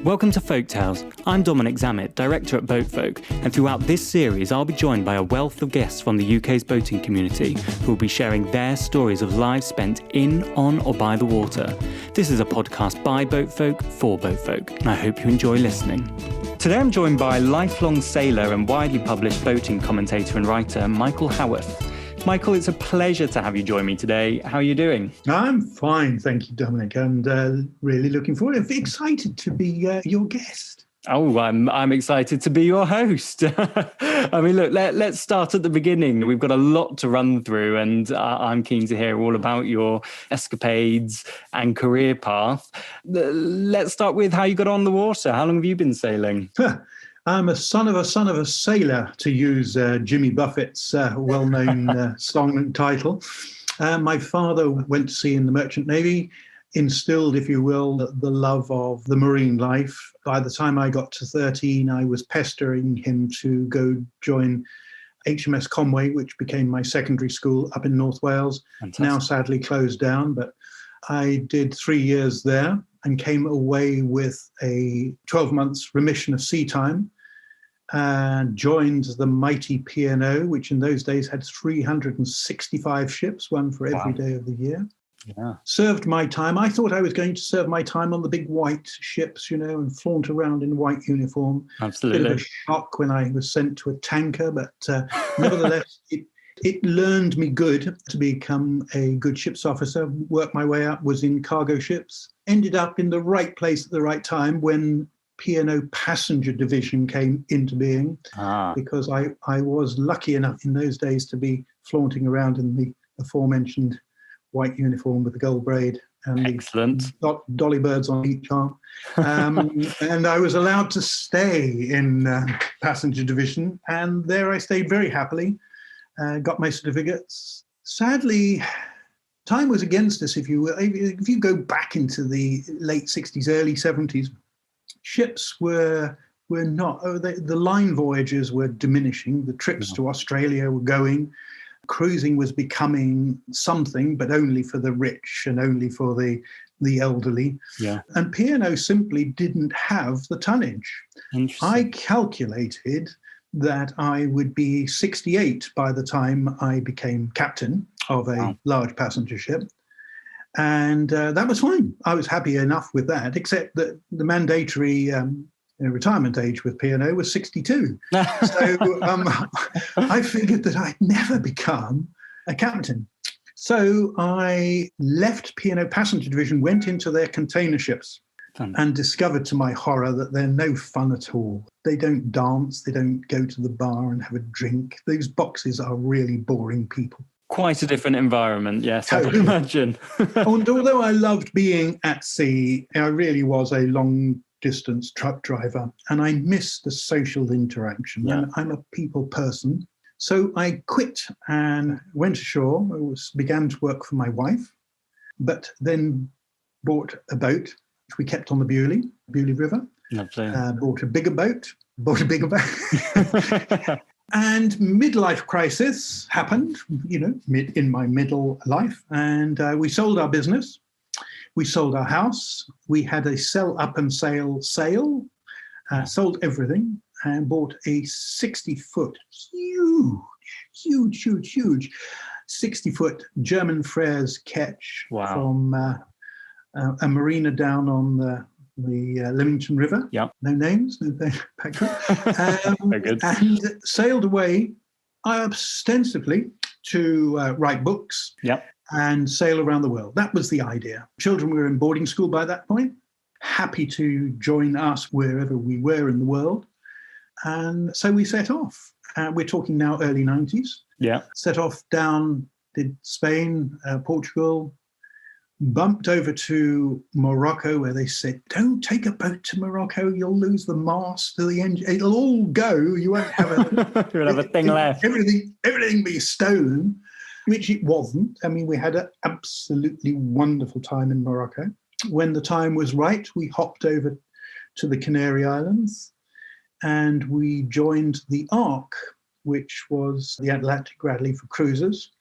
Welcome to Folk Tales. I'm Dominic Zammit, Director at Boatfolk, and throughout this series I'll be joined by a wealth of guests from the UK's boating community who will be sharing their stories of lives spent in, on or by the water. This is a podcast by Boatfolk for Boatfolk, and I hope you enjoy listening. Today I'm joined by lifelong sailor and widely published boating commentator and writer Michael Howorth. Michael, it's a pleasure to have you join me today. How are you doing? I'm fine, thank you, Dominic, and really looking forward. I'm excited to be your guest. Oh, I'm excited to be your host. I mean, look, let's start at the beginning. We've got a lot to run through, and I'm keen to hear all about your escapades and career path. Let's start with how you got on the water. How long have you been sailing? I'm a son of a sailor, to use Jimmy Buffett's well-known song and title. My father went to sea in the Merchant Navy, instilled, if you will, the love of the marine life. By the time I got to 13, I was pestering him to go join HMS Conway, which became my secondary school up in North Wales. Fantastic. Now sadly closed down, but I did 3 years there and came away with a 12 months remission of sea time and joined the mighty P&O, which in those days had 365 ships, one for every day of the year. Yeah. Served my time. I thought I was going to serve my time on the big white ships, and flaunt around in white uniform. Absolutely. Bit of a shock when I was sent to a tanker, but nevertheless, it learned me good to become a good ship's officer. Worked my way up, was in cargo ships. Ended up in the right place at the right time when P&O passenger division came into being, because I was lucky enough in those days to be flaunting around in the aforementioned white uniform with the gold braid and Excellent. the dolly birds on each arm. And I was allowed to stay in passenger division, and there I stayed very happily. Got my certificates. Sadly, time was against us, if you will. If you go back into the late 60s, early 70s, ships were not, the line voyages were diminishing. The trips to Australia were going. Cruising was becoming something, but only for the rich and only for the elderly. Yeah. And P&O simply didn't have the tonnage. I calculated that I would be 68 by the time I became captain of a large passenger ship. And that was fine. I was happy enough with that, except that the mandatory retirement age with P&O was 62. So I figured that I'd never become a captain. So I left P&O passenger division, went into their container ships, and discovered to my horror that they're no fun at all. They don't dance, they don't go to the bar and have a drink. Those boxes are really boring people. Quite a different environment, yes, totally. I can imagine. And although I loved being at sea, I really was a long-distance truck driver, and I missed the social interaction. Yeah. I'm a people person. So I quit and went ashore. Began to work for my wife, but then bought a boat, which we kept on the Beauly River. Lovely. Bought a bigger boat. And midlife crisis happened, in my middle life. And we sold our business. We sold our house. We had a sell up and sale sale, sold everything and bought a 60-foot, huge 60-foot German Freres ketch from a marina down on the Leamington River. Yeah. No names, no background. Very good. And sailed away ostensibly to write books and sail around the world. That was the idea. Children were in boarding school by that point, happy to join us wherever we were in the world. And so we set off. We're talking now early 90s. Yeah. Set off down, did Spain, Portugal, bumped over to Morocco, where they said, don't take a boat to Morocco, you'll lose the mast to the engine. It'll all go. You won't have a thing left. Everything be stolen, which it wasn't. I mean, we had an absolutely wonderful time in Morocco. When the time was right, we hopped over to the Canary Islands and we joined the ARC, which was the Atlantic Rally for cruisers.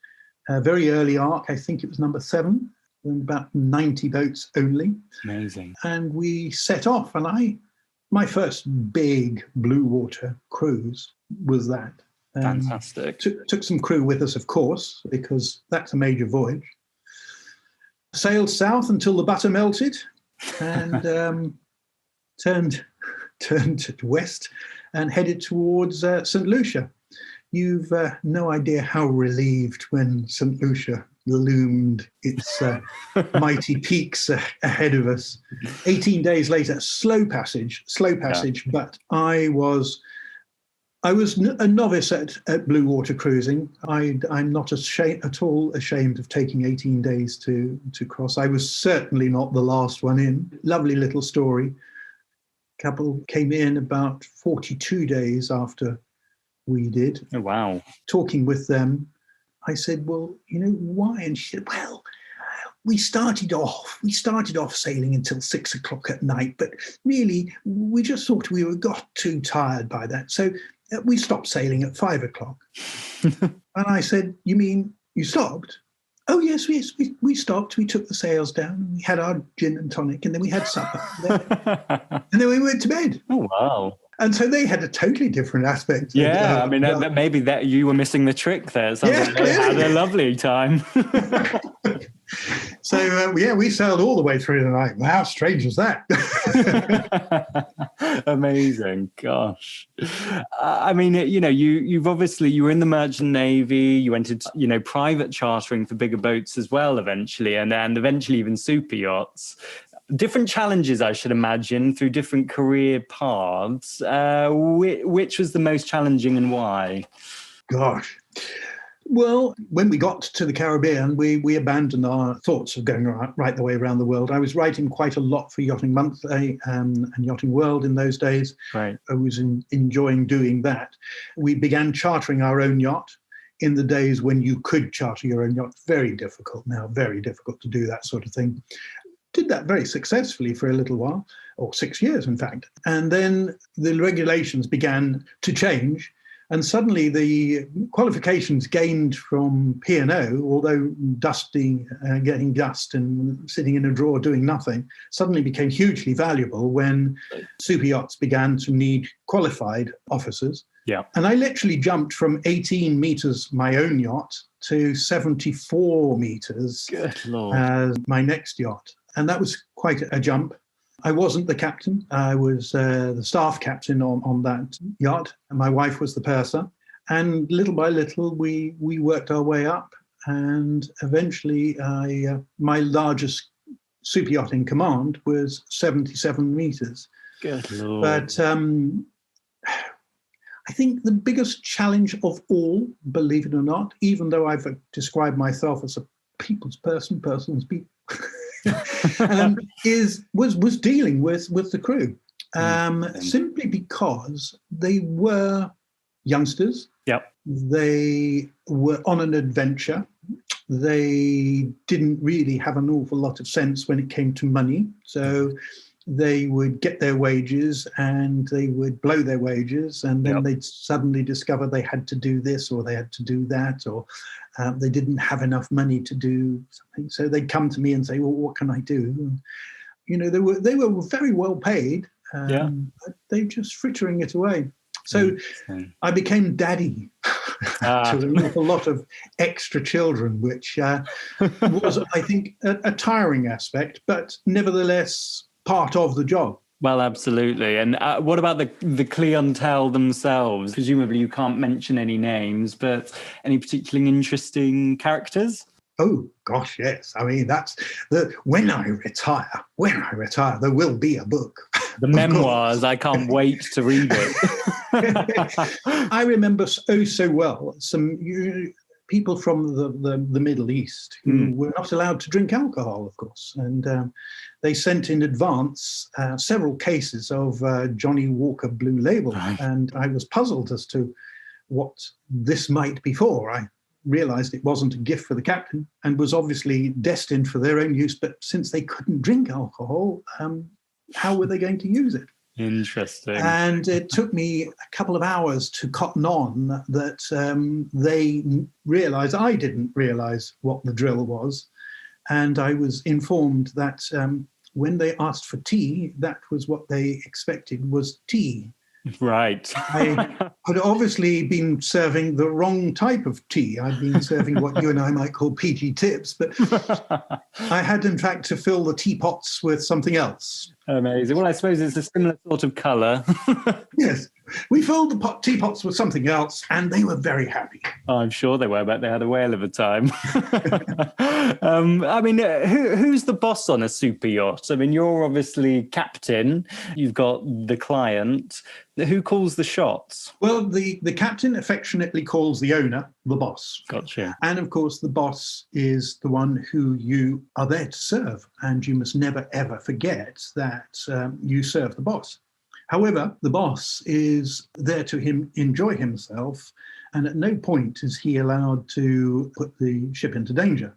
A very early ARC, I think it was number 7. About 90 boats only. Amazing. And we set off, and my first big blue water cruise was that. Fantastic. Took some crew with us, of course, because that's a major voyage. Sailed south until the butter melted, and turned west and headed towards St. Lucia. You've no idea how relieved when St. Lucia loomed its mighty peaks ahead of us. 18 days later, slow passage, but I was a novice at blue water cruising. I'm not at all ashamed of taking 18 days to cross. I was certainly not the last one in. Lovely little story. Couple came in about 42 days after we did. Oh, wow. Talking with them, I said, well, why? And she said, well, we started off sailing until 6 o'clock at night, but really we just thought we got too tired by that. So we stopped sailing at 5 o'clock. And I said, you mean you stopped? Oh, yes, we stopped. We took the sails down. We had our gin and tonic, and then we had supper. And then we went to bed. Oh, wow. And so they had a totally different aspect. Yeah, maybe that you were missing the trick there. It sounds like they had a lovely time. So, we sailed all the way through the night. How strange was that? Amazing. Gosh. You've obviously, you were in the Merchant Navy, you went into, private chartering for bigger boats as well eventually, and eventually even super yachts. Different challenges, I should imagine, through different career paths. Which was the most challenging and why? Gosh. Well, when we got to the Caribbean, we abandoned our thoughts of going right the way around the world. I was writing quite a lot for Yachting Monthly and Yachting World in those days. Right. I was enjoying doing that. We began chartering our own yacht in the days when you could charter your own yacht. Very difficult now, very difficult to do that sort of thing. Did that very successfully for a little while, or 6 years, in fact. And then the regulations began to change. And suddenly the qualifications gained from P&O, although getting dust and sitting in a drawer doing nothing, suddenly became hugely valuable when super yachts began to need qualified officers. Yeah. And I literally jumped from 18 meters, my own yacht, to 74 meters. Good Lord. As my next yacht. And that was quite a jump. I wasn't the captain. I was the staff captain on that yacht. And my wife was the purser. And little by little, we worked our way up. And eventually, my largest super yacht in command was 77 meters. Good Lord. But I think the biggest challenge of all, believe it or not, even though I've described myself as a people's person, persons people, was dealing with the crew, simply because they were youngsters. Yep. They were on an adventure. They didn't really have an awful lot of sense when it came to money. So they would get their wages and they would blow their wages, and then they'd suddenly discover they had to do this or they had to do that, or they didn't have enough money to do something. So they'd come to me and say, well, what can I do? They were very well paid, but they were just frittering it away. So I became daddy to an awful lot of extra children, which was, I think, a tiring aspect, but nevertheless part of the job. Well, absolutely. And what about the clientele themselves? Presumably you can't mention any names, but any particularly interesting characters? Oh, gosh, yes. I mean, that's when I retire, there will be a book. The memoirs, I can't wait to read it. I remember so well some people from the Middle East who were not allowed to drink alcohol, of course. And they sent in advance several cases of Johnny Walker Blue Label. Right. And I was puzzled as to what this might be for. I realized it wasn't a gift for the captain and was obviously destined for their own use. But since they couldn't drink alcohol, how were they going to use it? Interesting. And it took me a couple of hours to cotton on that they realised I didn't realise what the drill was. And I was informed that when they asked for tea, that was what they expected was tea. Right. I had obviously been serving the wrong type of tea. I'd been serving what you and I might call PG tips, but I had, in fact, to fill the teapots with something else. Amazing. Well, I suppose it's a similar sort of colour. Yes. We filled the teapots with something else, and they were very happy. I'm sure they were, but they had a whale of a time. I mean, who's the boss on a super yacht? I mean, you're obviously captain. You've got the client. Who calls the shots? Well, the captain affectionately calls the owner the boss. Gotcha. And of course, the boss is the one who you are there to serve. And you must never, ever forget that you serve the boss. However, the boss is there to enjoy himself, and at no point is he allowed to put the ship into danger.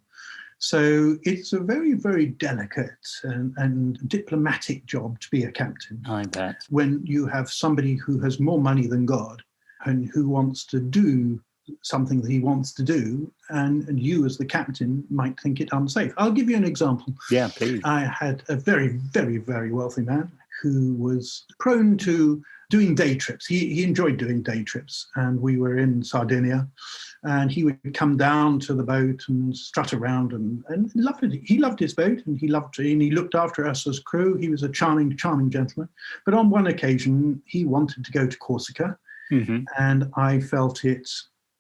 So it's a very, very delicate and diplomatic job to be a captain. I bet. When you have somebody who has more money than God and who wants to do something that he wants to do, and you as the captain might think it unsafe. I'll give you an example. Yeah, please. I had a very, very, very wealthy man who was prone to doing day trips. He enjoyed doing day trips, and we were in Sardinia, and he would come down to the boat and strut around and loved it. He loved his boat, and he looked after us as crew. He was a charming, charming gentleman. But on one occasion, he wanted to go to Corsica, and I felt it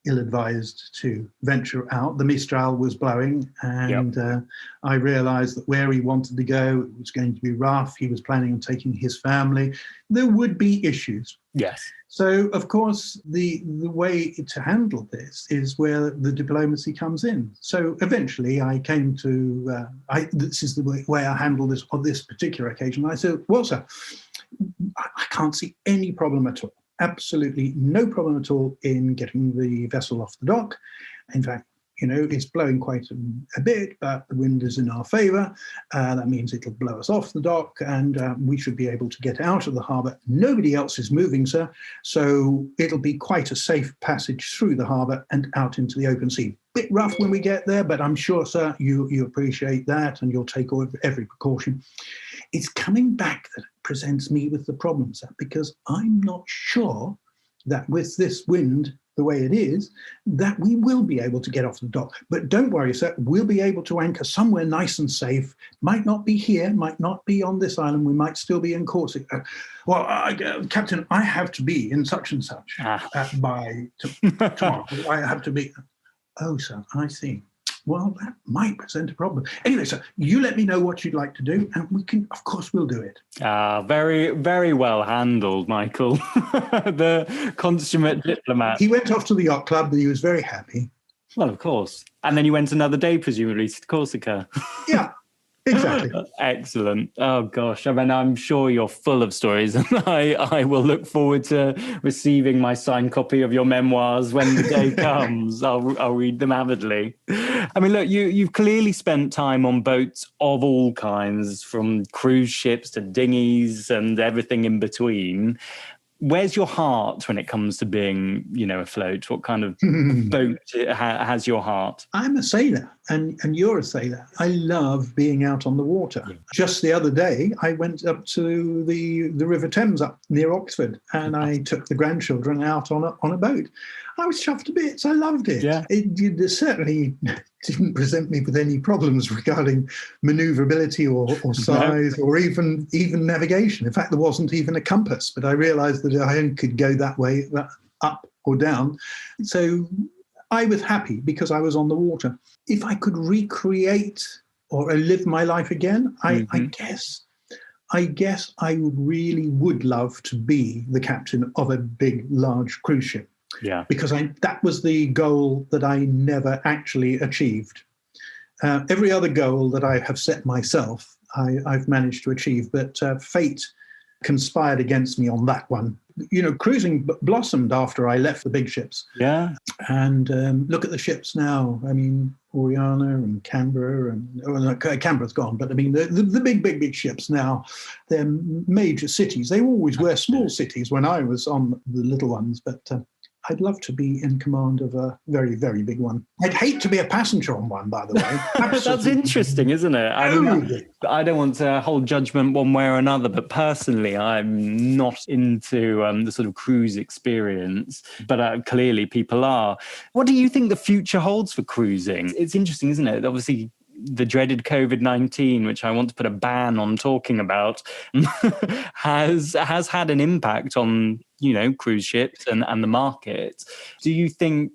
ill-advised to venture out. The Mistral was blowing, and I realized that where he wanted to go, it was going to be rough. He was planning on taking his family. There would be issues. Yes. So, of course, the way to handle this is where the diplomacy comes in. So eventually I came to, this is the way I handled this on this particular occasion. I said, well, sir, I can't see any problem at all. Absolutely no problem at all in getting the vessel off the dock. In fact, it's blowing quite a bit, but the wind is in our favour. That means it'll blow us off the dock, and we should be able to get out of the harbour. Nobody else is moving, sir, so it'll be quite a safe passage through the harbour and out into the open sea. Bit rough when we get there, but I'm sure, sir, you appreciate that, and you'll take every precaution. It's coming back that presents me with the problem, sir, because I'm not sure that with this wind the way it is, that we will be able to get off the dock. But don't worry, sir, we'll be able to anchor somewhere nice and safe. Might not be here, might not be on this island, we might still be in Corsica. Well, Captain, I have to be in such and such by tomorrow. I have to be. Oh, sir, I see. Well, that might present a problem. Anyway, sir, you let me know what you'd like to do, and we'll do it. Very, very well handled, Michael. The consummate diplomat. He went off to the yacht club, but he was very happy. Well, of course. And then you went another day, presumably, to Corsica. Yeah. Exactly. Excellent. Oh, gosh. I mean, I'm sure you're full of stories, and I will look forward to receiving my signed copy of your memoirs when the day comes. I'll read them avidly. I mean, look, you've clearly spent time on boats of all kinds, from cruise ships to dinghies and everything in between. Where's your heart when it comes to being, afloat? What kind of boat has your heart? I'm a sailor, and you're a sailor. I love being out on the water. Yeah. Just the other day, I went up to the River Thames up near Oxford, and I took the grandchildren out on a boat. I was chuffed to bits. I loved it. Yeah. It certainly didn't present me with any problems regarding manoeuvrability or size or even navigation. In fact, there wasn't even a compass, but I realized that I could go that way, up or down. So I was happy because I was on the water. If I could recreate or live my life again, I guess I really would love to be the captain of a big, large cruise ship. Yeah, because that was the goal that I never actually achieved. Every other goal that I have set myself, I've managed to achieve, but fate conspired against me on that one. Cruising blossomed after I left the big ships. Yeah. And look at the ships now. I mean, Oriana and Canberra, Canberra's gone, but I mean, the big ships now, they're major cities. They always were small cities when I was on the little ones, but I'd love to be in command of a very, very big one. I'd hate to be a passenger on one, by the way. That's interesting, isn't it? I mean, I don't want to hold judgment one way or another, but personally, I'm not into the sort of cruise experience, but clearly people are. What do you think the future holds for cruising? It's interesting, isn't it? Obviously, the dreaded COVID-19, which I want to put a ban on talking about, has had an impact on, cruise ships and the market. Do you think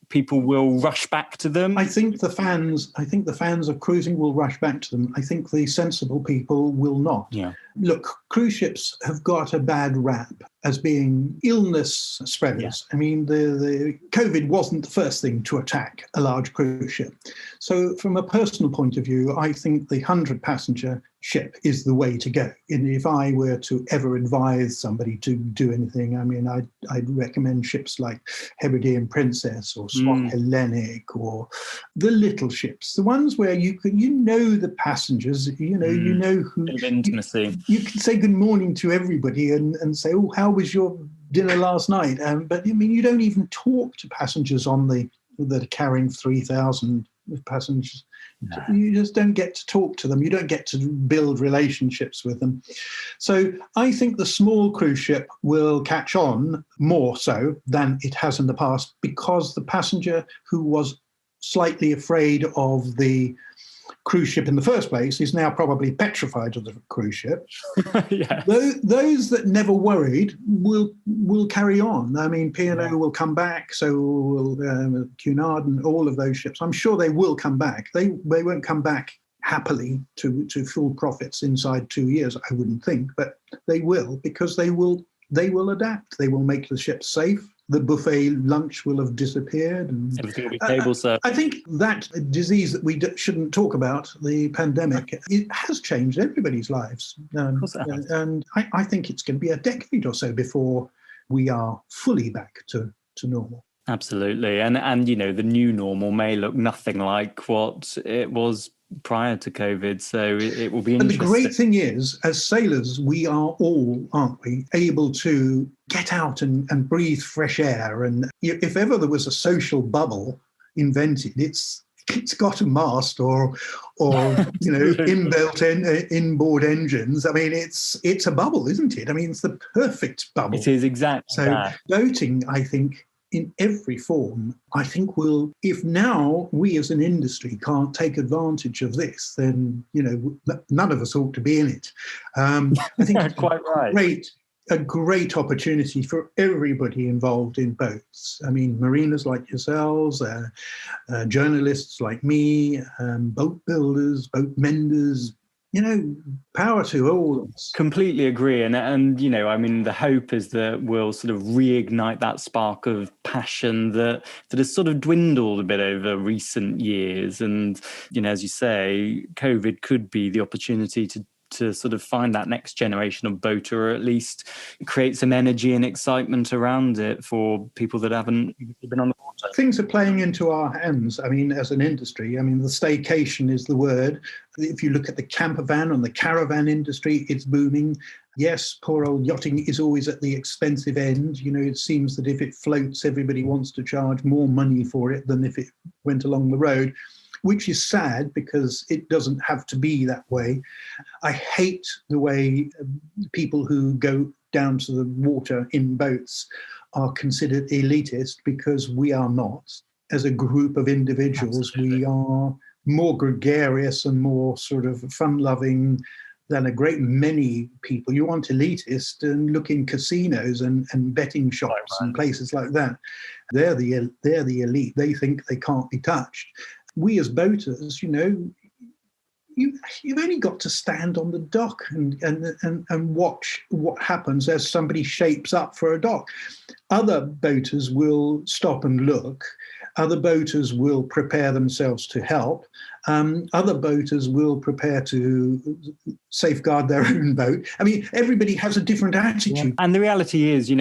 people will rush back to them? I think the fans of cruising will rush back to them. I think the sensible people will not. Yeah. Look, cruise ships have got a bad rap as being illness spreaders. Yeah. I mean, the COVID wasn't the first thing to attack a large cruise ship. So from a personal point of view, I think the 100-passenger ship is the way to go. And if I were to ever advise somebody to do anything, I mean, I'd recommend ships like Hebridean Princess or Swan Hellenic or the little ships, the ones where you know the passengers, you know who. Bit of intimacy. You can say good morning to everybody and say, oh, how was your dinner last night? But I mean, you don't even talk to passengers that are carrying 3,000 passengers. No. You just don't get to talk to them. You don't get to build relationships with them. So I think the small cruise ship will catch on more so than it has in the past, because the passenger who was slightly afraid of the cruise ship in the first place is now probably petrified of the cruise ship. Yes. Those that never worried will carry on. I mean, P&O will come back, so will Cunard and all of those ships. I'm sure they will come back. They won't come back happily to full profits inside 2 years, I wouldn't think, but they will, because they will adapt. They will make the ship safe. The buffet lunch will have disappeared. And everything will be table served. I think that disease that we shouldn't talk about, the pandemic, it has changed everybody's lives. Of course it has. And I think it's going to be a decade or so before we are fully back to normal. Absolutely. And the new normal may look nothing like what it was prior to COVID, so it will be interesting. And the great thing is, as sailors, we are all, aren't we, able to get out and breathe fresh air. And if ever there was a social bubble invented, it's got a mast or inbuilt inboard engines. I mean, it's a bubble, isn't it? I mean, it's the perfect bubble. It is exactly that. So boating, I think, in every form, I think if now we as an industry can't take advantage of this, then, none of us ought to be in it. I think it's quite right. A great opportunity for everybody involved in boats. I mean, mariners like yourselves, journalists like me, boat builders, boat menders, power to all of us. Completely agree. And I mean, the hope is that we'll sort of reignite that spark of passion that has sort of dwindled a bit over recent years. And, as you say, COVID could be the opportunity to sort of find that next generation of boater, or at least create some energy and excitement around it for people that haven't been on the water. Things are playing into our hands. I mean, as an industry, the staycation is the word. If you look at the camper van and the caravan industry, it's booming. Yes, poor old yachting is always at the expensive end. It seems that if it floats, everybody wants to charge more money for it than if it went along the road, which is sad because it doesn't have to be that way. I hate the way people who go down to the water in boats are considered elitist, because we are not. As a group of individuals, Absolutely. We are more gregarious and more sort of fun-loving than a great many people. You want elitist and look in casinos and betting shops and places like that. They're the elite. They think they can't be touched. We as boaters, you've only got to stand on the dock and watch what happens as somebody shapes up for a dock. Other boaters will stop and look. Other boaters will prepare themselves to help. Other boaters will prepare to safeguard their own boat. I mean, everybody has a different attitude. Yeah. And the reality is,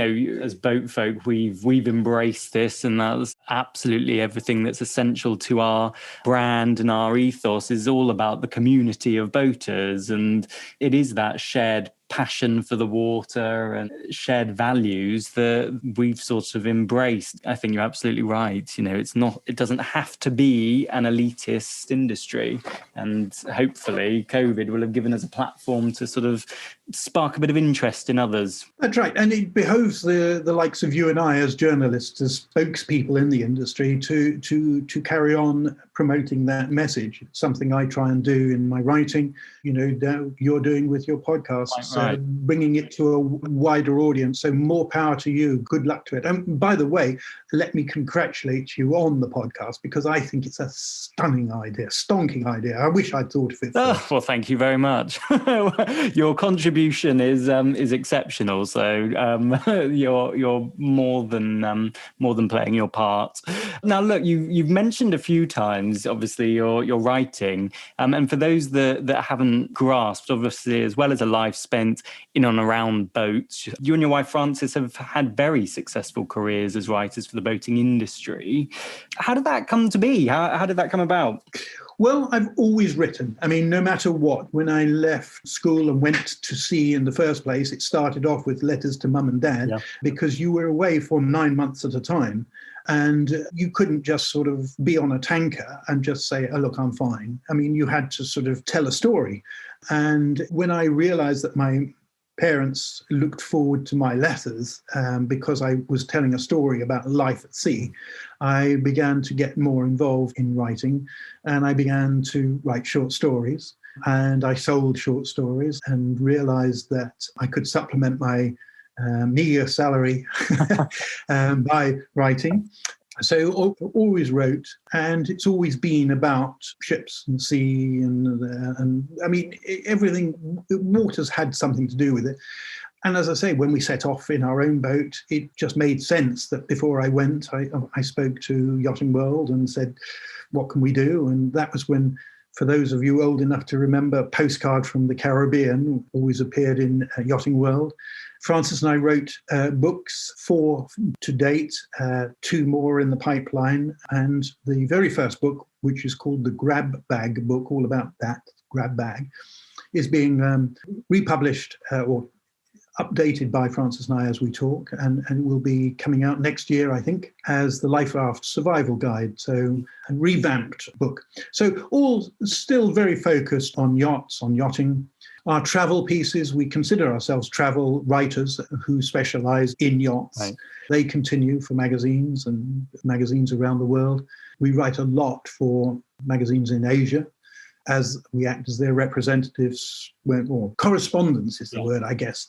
as boat folk, we've embraced this, and that's absolutely everything that's essential to our brand and our ethos is all about the community of boaters. And it is that shared passion for the water and shared values that we've sort of embraced. I think you're absolutely right. It doesn't have to be an elitist industry. And hopefully COVID will have given us a platform to sort of spark a bit of interest in others. That's right. And it behoves the likes of you and I as journalists, as spokespeople in the industry, to carry on promoting that message. It's something I try and do in my writing, you're doing with your podcast. Right. Bringing it to a wider audience. So more power to you. Good luck to it. And by the way, let me congratulate you on the podcast, because I think it's a stunning idea, stonking idea. I wish I'd thought of it first. Well, thank you very much. Your contribution is exceptional. So you're more than playing your part. Now, look, you've mentioned a few times, obviously, your writing, and for those that haven't grasped, obviously, as well as a life spent in and around boats, you and your wife Frances have had very successful careers as writers for the boating industry. How did that come to be? How did that come about? Well, I've always written. I mean, no matter what. When I left school and went to sea in the first place, it started off with letters to mum and dad, because you were away for 9 months at a time. And you couldn't just sort of be on a tanker and just say, oh, look, I'm fine. I mean, you had to sort of tell a story. And when I realized that my parents looked forward to my letters because I was telling a story about life at sea, I began to get more involved in writing, and I began to write short stories. And I sold short stories and realized that I could supplement my meager salary by writing. So always wrote, and it's always been about ships and sea, and I mean, everything. Water's had something to do with it. And as I say, when we set off in our own boat, it just made sense that before I went, I spoke to Yachting World and said, what can we do? And that was when, for those of you old enough to remember, Postcard from the Caribbean always appeared in Yachting World. Frances and I wrote books, 4 to date, 2 more in the pipeline. And the very first book, which is called the Grab Bag book, all about that grab bag, is being republished or updated by Frances and I as we talk, and will be coming out next year, I think, as the Life Raft Survival Guide, so a revamped book. So all still very focused on yachts, on yachting. Our travel pieces, we consider ourselves travel writers who specialize in yachts. Right. They continue for magazines and magazines around the world. We write a lot for magazines in Asia, as we act as their representatives, or correspondence is the word, I guess.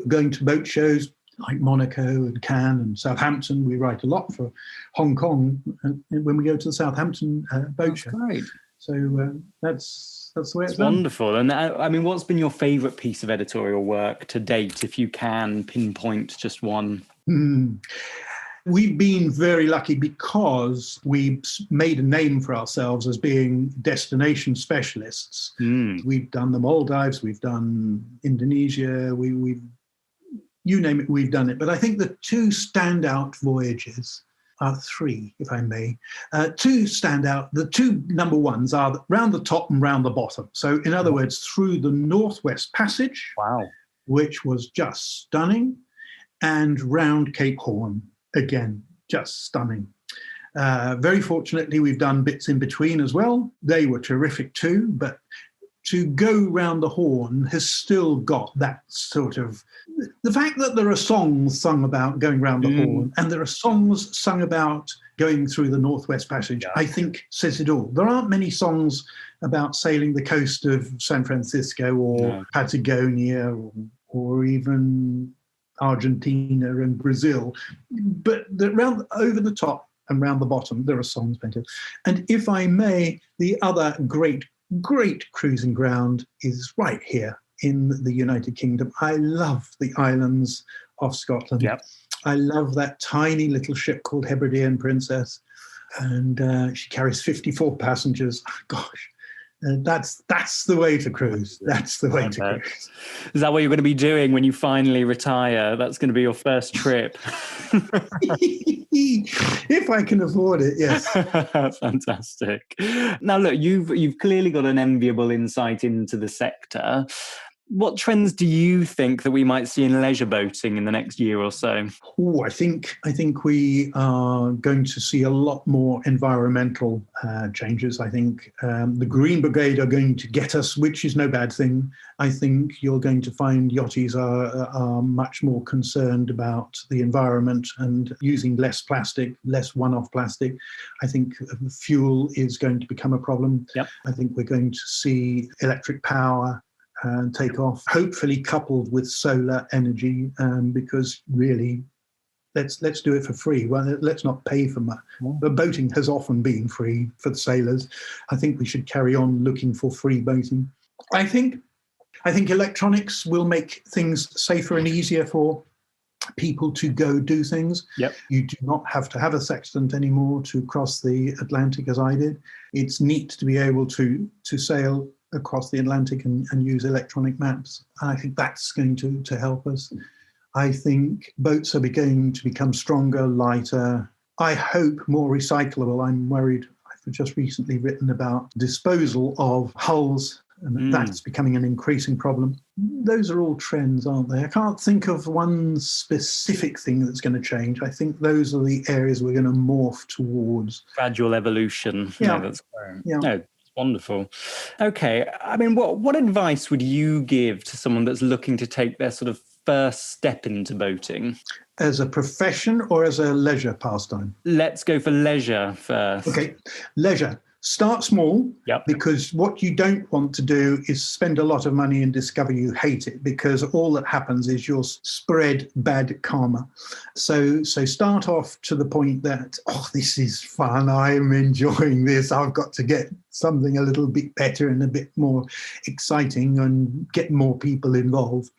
Going to boat shows like Monaco and Cannes and Southampton. We write a lot for Hong Kong when we go to the Southampton boat show. Great. So that's the way it's wonderful. And I mean, what's been your favourite piece of editorial work to date, if you can pinpoint just one? We've been very lucky because we made a name for ourselves as being destination specialists. We've done the Maldives, we've done Indonesia, we've you name it, we've done it. But I think the 2 standout voyages are 3, if I may. 2 stand out. The 2 number ones are round the top and round the bottom. So in other words, through the Northwest Passage, which was just stunning, and round Cape Horn. Again, just stunning. Very fortunately, we've done bits in between as well. They were terrific too, but to go round the Horn has still got that sort of... The fact that there are songs sung about going round the Horn, and there are songs sung about going through the Northwest Passage, I think says it all. There aren't many songs about sailing the coast of San Francisco or Patagonia or even Argentina and Brazil, but round over the top and round the bottom, there are songs painted. And if I may, the other great cruising ground is right here in the United Kingdom. I love the islands of Scotland. I love that tiny little ship called Hebridean Princess. and she carries 54 passengers. Gosh, that's the way to cruise. That's the way to cruise. Is that what you're going to be doing when you finally retire? That's going to be your first trip. If I can afford it, yes. Fantastic. Now, look, you've clearly got an enviable insight into the sector. What trends do you think that we might see in leisure boating in the next year or so? Oh, I think we are going to see a lot more environmental changes. I think the Green Brigade are going to get us, which is no bad thing. I think you're going to find yachties are much more concerned about the environment and using less plastic, less one-off plastic. I think fuel is going to become a problem. Yep. I think we're going to see electric power take off, hopefully coupled with solar energy, because really, let's do it for free. Well, let's not pay for much. But boating has often been free for the sailors. I think we should carry on looking for free boating. I think electronics will make things safer and easier for people to go do things. Yep. You do not have to have a sextant anymore to cross the Atlantic as I did. It's neat to be able to sail across the Atlantic and use electronic maps. I think that's going to help us. I think boats are going to become stronger, lighter. I hope more recyclable. I'm worried. I've just recently written about disposal of hulls, and that's becoming an increasing problem. Those are all trends, aren't they? I can't think of one specific thing that's going to change. I think those are the areas we're going to morph towards. Gradual evolution. Yeah. No, that's great. Yeah. No, wonderful. Okay. I mean, what advice would you give to someone that's looking to take their sort of first step into boating? As a profession or as a leisure pastime? Let's go for leisure first. Okay. Leisure. Start small, Yep. because what you don't want to do is spend a lot of money and discover you hate it, because all that happens is you'll spread bad karma. So start off to the point that, this is fun, I'm enjoying this, I've got to get something a little bit better and a bit more exciting and get more people involved.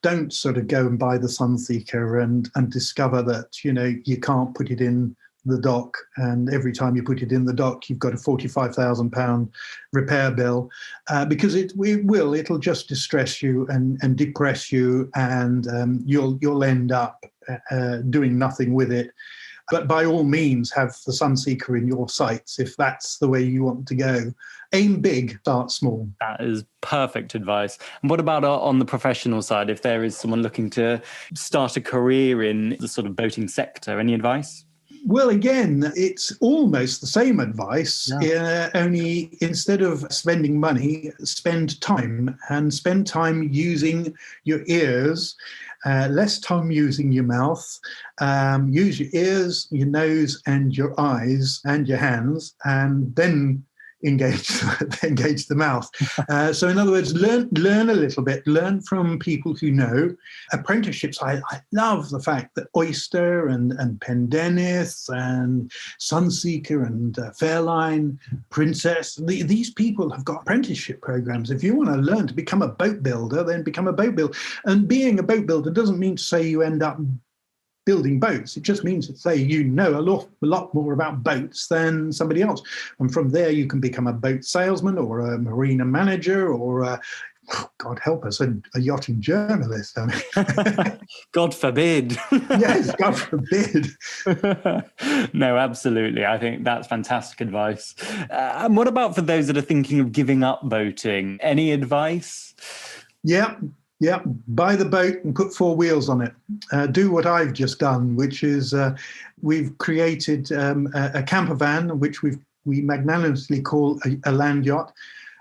Don't sort of go and buy the Sunseeker and discover that, you can't put it in the dock, and every time you put it in the dock you've got a £45,000 repair bill, because it'll just distress you and depress you, and you'll end up doing nothing with it. But by all means, have the Sunseeker in your sights if that's the way you want to go. Aim big, start small. That is perfect advice. And what about on the professional side? If there is someone looking to start a career in the sort of boating sector, any advice? Well, again, it's almost the same advice, only instead of spending money, spend time, and spend time using your ears, less time using your mouth. Use your ears, your nose, and your eyes, and your hands, and then engage the mouth. So in other words, learn a little bit, learn from people who know. Apprenticeships, I love the fact that Oyster and Pendennis and Sunseeker and Fairline, Princess, these people have got apprenticeship programs. If you want to learn to become a boat builder, then become a boat builder. And being a boat builder doesn't mean to say you end up building boats. It just means to say you know a lot more about boats than somebody else. And from there, you can become a boat salesman or a marina manager or God help us, a yachting journalist. God forbid. Yes, God forbid. No, absolutely. I think that's fantastic advice. And what about for those that are thinking of giving up boating? Any advice? Yeah, buy the boat and put 4 wheels on it. Do what I've just done, which is we've created a camper van, which we magnanimously call a land yacht.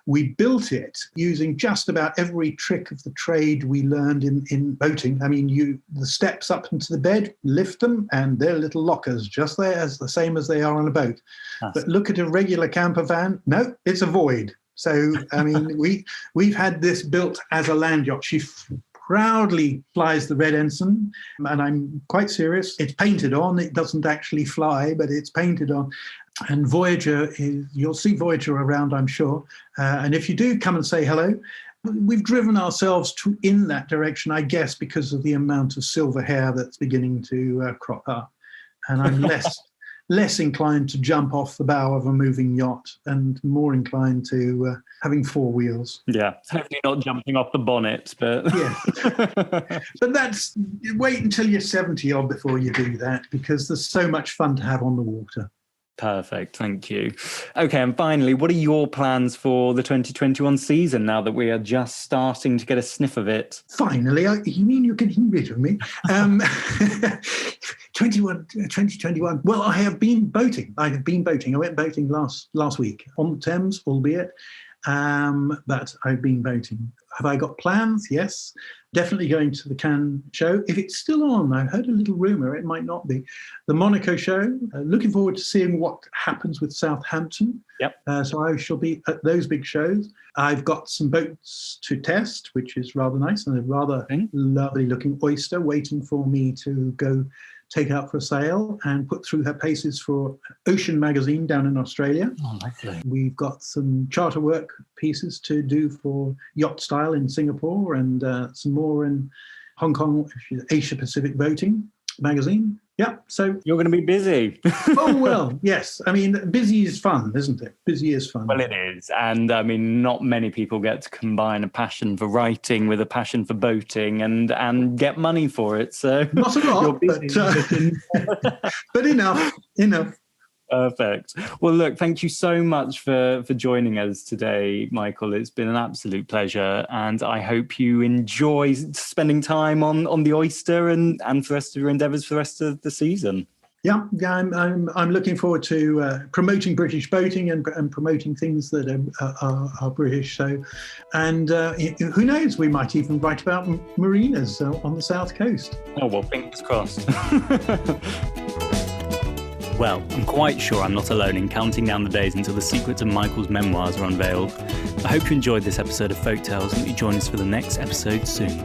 We built it using just about every trick of the trade we learned in boating. I mean, the steps up into the bed, lift them, and they're little lockers, just there as the same as they are on a boat. But look at a regular camper van. No, it's a void. So, I mean, we've had this built as a land yacht. She proudly flies the red ensign, and I'm quite serious. It's painted on. It doesn't actually fly, but it's painted on. And Voyager, you'll see Voyager around, I'm sure. And if you do, come and say hello. We've driven ourselves in that direction, I guess, because of the amount of silver hair that's beginning to crop up. And I'm less inclined to jump off the bow of a moving yacht and more inclined to having four wheels. Yeah, hopefully not jumping off the bonnet, but... Yeah. But wait until you're 70 odd before you do that, because there's so much fun to have on the water. Perfect, thank you. Okay, and finally, what are your plans for the 2021 season now that we are just starting to get a sniff of it? Finally, you mean you're getting rid of me? 2021. Well, I have been boating. I went boating last week on the Thames, albeit, but I've been boating. Have I got plans? Yes. Definitely going to the Cannes show. If it's still on, I heard a little rumour, it might not be. The Monaco show, looking forward to seeing what happens with Southampton. Yep. So I shall be at those big shows. I've got some boats to test, which is rather nice, and a rather lovely looking oyster waiting for me to go take out for a sail and put through her paces for Ocean magazine down in Australia. Oh, lovely. We've got some charter work pieces to do for Yacht Style in Singapore and some more in Hong Kong, Asia Pacific Boating magazine. Yeah, so... You're going to be busy. Oh, well, yes. I mean, busy is fun, isn't it? Busy is fun. Well, it is. And I mean, not many people get to combine a passion for writing with a passion for boating and get money for it. So not a lot, but enough. Perfect. Well, look, thank you so much for joining us today, Michael. It's been an absolute pleasure, and I hope you enjoy spending time on the oyster and for the rest of your endeavours for the rest of the season. Yeah, I'm looking forward to promoting British boating and promoting things that are British. So, and who knows, we might even write about marinas on the south coast. Oh well, fingers crossed. Well, I'm quite sure I'm not alone in counting down the days until the secrets of Michael's memoirs are unveiled. I hope you enjoyed this episode of Folk Tales and that you join us for the next episode soon.